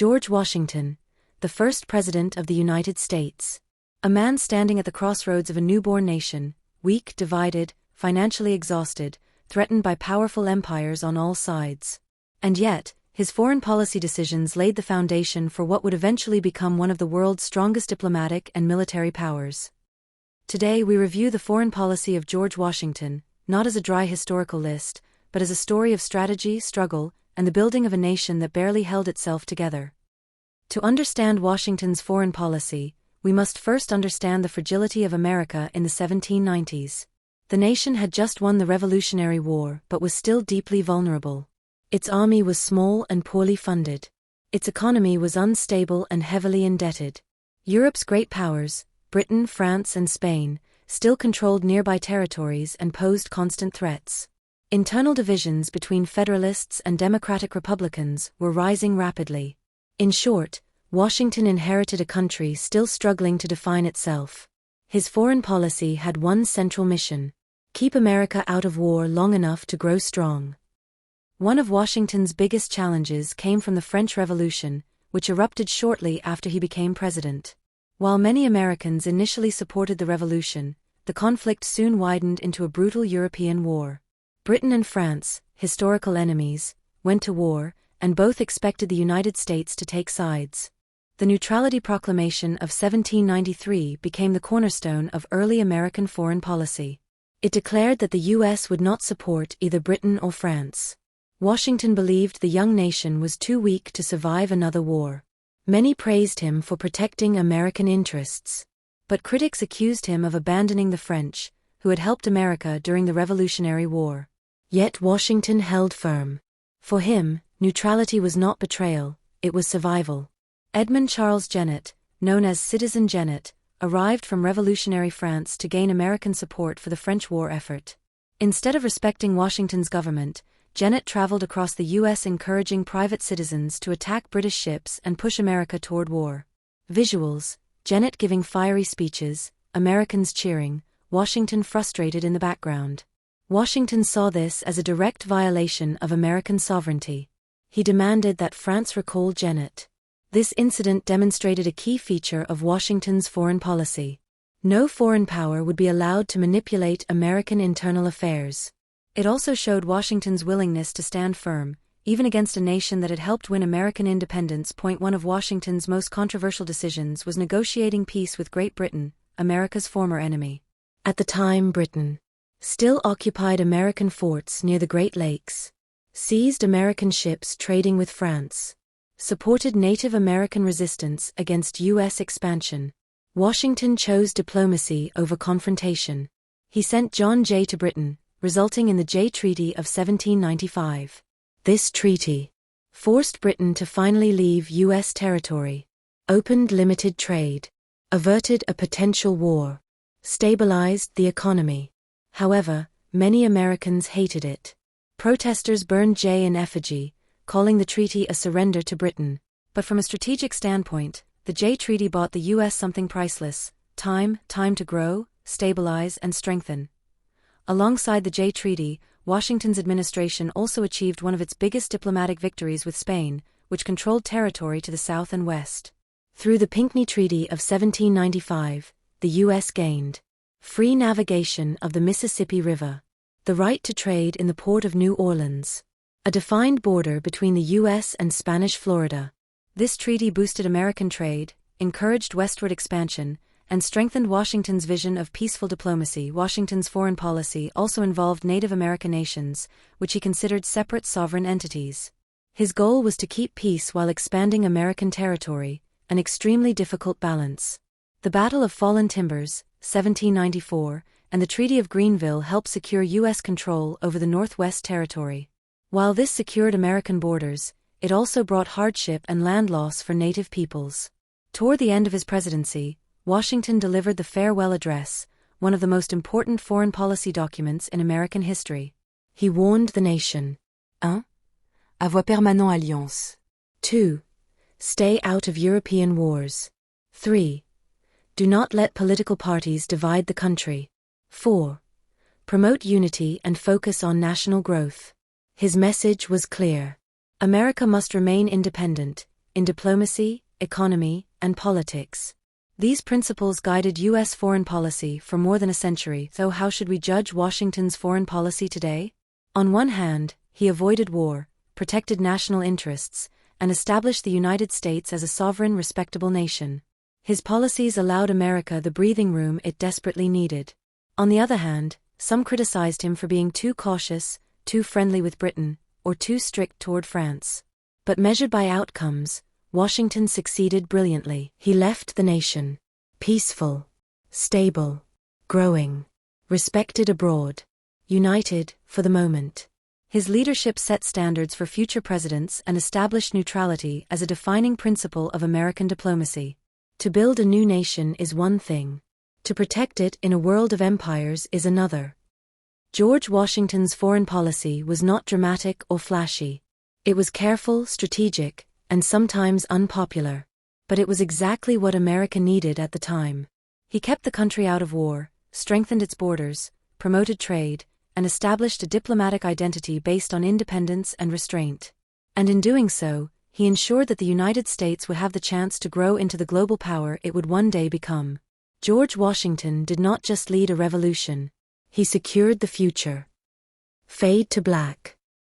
George Washington, the first President of the United States. A man standing at the crossroads of a newborn nation, weak, divided, financially exhausted, threatened by powerful empires on all sides. And yet, his foreign policy decisions laid the foundation for what would eventually become one of the world's strongest diplomatic and military powers. Today we review the foreign policy of George Washington, not as a dry historical list, but as a story of strategy, struggle, and the building of a nation that barely held itself together. To understand Washington's foreign policy, we must first understand the fragility of America in the 1790s. The nation had just won the Revolutionary War but was still deeply vulnerable. Its army was small and poorly funded. Its economy was unstable and heavily indebted. Europe's great powers, Britain, France, and Spain, still controlled nearby territories and posed constant threats. Internal divisions between Federalists and Democratic Republicans were rising rapidly. In short, Washington inherited a country still struggling to define itself. His foreign policy had one central mission: keep America out of war long enough to grow strong. One of Washington's biggest challenges came from the French Revolution, which erupted shortly after he became president. While many Americans initially supported the revolution, the conflict soon widened into a brutal European war. Britain and France, historical enemies, went to war, and both expected the United States to take sides. The Neutrality Proclamation of 1793 became the cornerstone of early American foreign policy. It declared that the U.S. would not support either Britain or France. Washington believed the young nation was too weak to survive another war. Many praised him for protecting American interests. But critics accused him of abandoning the French, who had helped America during the Revolutionary War. Yet Washington held firm. For him, neutrality was not betrayal, it was survival. Edmund Charles Genet, known as Citizen Genet, arrived from revolutionary France to gain American support for the French war effort. Instead of respecting Washington's government, Genet traveled across the U.S. encouraging private citizens to attack British ships and push America toward war. Visuals: Genet giving fiery speeches, Americans cheering, Washington frustrated in the background. Washington saw this as a direct violation of American sovereignty. He demanded that France recall Genet. This incident demonstrated a key feature of Washington's foreign policy. No foreign power would be allowed to manipulate American internal affairs. It also showed Washington's willingness to stand firm, even against a nation that had helped win American independence. One of Washington's most controversial decisions was negotiating peace with Great Britain, America's former enemy. At the time, Britain still occupied American forts near the Great Lakes, seized American ships trading with France, supported Native American resistance against U.S. expansion. Washington chose diplomacy over confrontation. He sent John Jay to Britain, resulting in the Jay Treaty of 1795. This treaty forced Britain to finally leave U.S. territory, opened limited trade, averted a potential war, stabilized the economy. However, many Americans hated it. Protesters burned Jay in effigy, calling the treaty a surrender to Britain. But from a strategic standpoint, the Jay Treaty bought the U.S. something priceless: time to grow, stabilize, and strengthen. Alongside the Jay Treaty, Washington's administration also achieved one of its biggest diplomatic victories with Spain, which controlled territory to the south and west. Through the Pinckney Treaty of 1795, the U.S. gained free navigation of the Mississippi River, the right to trade in the port of New Orleans, a defined border between the U.S. and Spanish Florida. This treaty boosted American trade, encouraged westward expansion, and strengthened Washington's vision of peaceful diplomacy. Washington's foreign policy also involved Native American nations, which he considered separate sovereign entities. His goal was to keep peace while expanding American territory, an extremely difficult balance. The Battle of Fallen Timbers, 1794, and the Treaty of Greenville helped secure U.S. control over the Northwest Territory. While this secured American borders, it also brought hardship and land loss for Native peoples. Toward the end of his presidency, Washington delivered the Farewell Address, one of the most important foreign policy documents in American history. He warned the nation. 1. Avoir permanent alliance. 2. Stay out of European wars. 3. Do not let political parties divide the country. 4. Promote unity and focus on national growth. His message was clear. America must remain independent, in diplomacy, economy, and politics. These principles guided U.S. foreign policy for more than a century. So how should we judge Washington's foreign policy today? On one hand, he avoided war, protected national interests, and established the United States as a sovereign, respectable nation. His policies allowed America the breathing room it desperately needed. On the other hand, some criticized him for being too cautious, too friendly with Britain, or too strict toward France. But measured by outcomes, Washington succeeded brilliantly. He left the nation peaceful, stable, growing, respected abroad, united for the moment. His leadership set standards for future presidents and established neutrality as a defining principle of American diplomacy. To build a new nation is one thing. To protect it in a world of empires is another. George Washington's foreign policy was not dramatic or flashy. It was careful, strategic, and sometimes unpopular. But it was exactly what America needed at the time. He kept the country out of war, strengthened its borders, promoted trade, and established a diplomatic identity based on independence and restraint. And in doing so, he ensured that the United States would have the chance to grow into the global power it would one day become. George Washington did not just lead a revolution. He secured the future. Fade to black.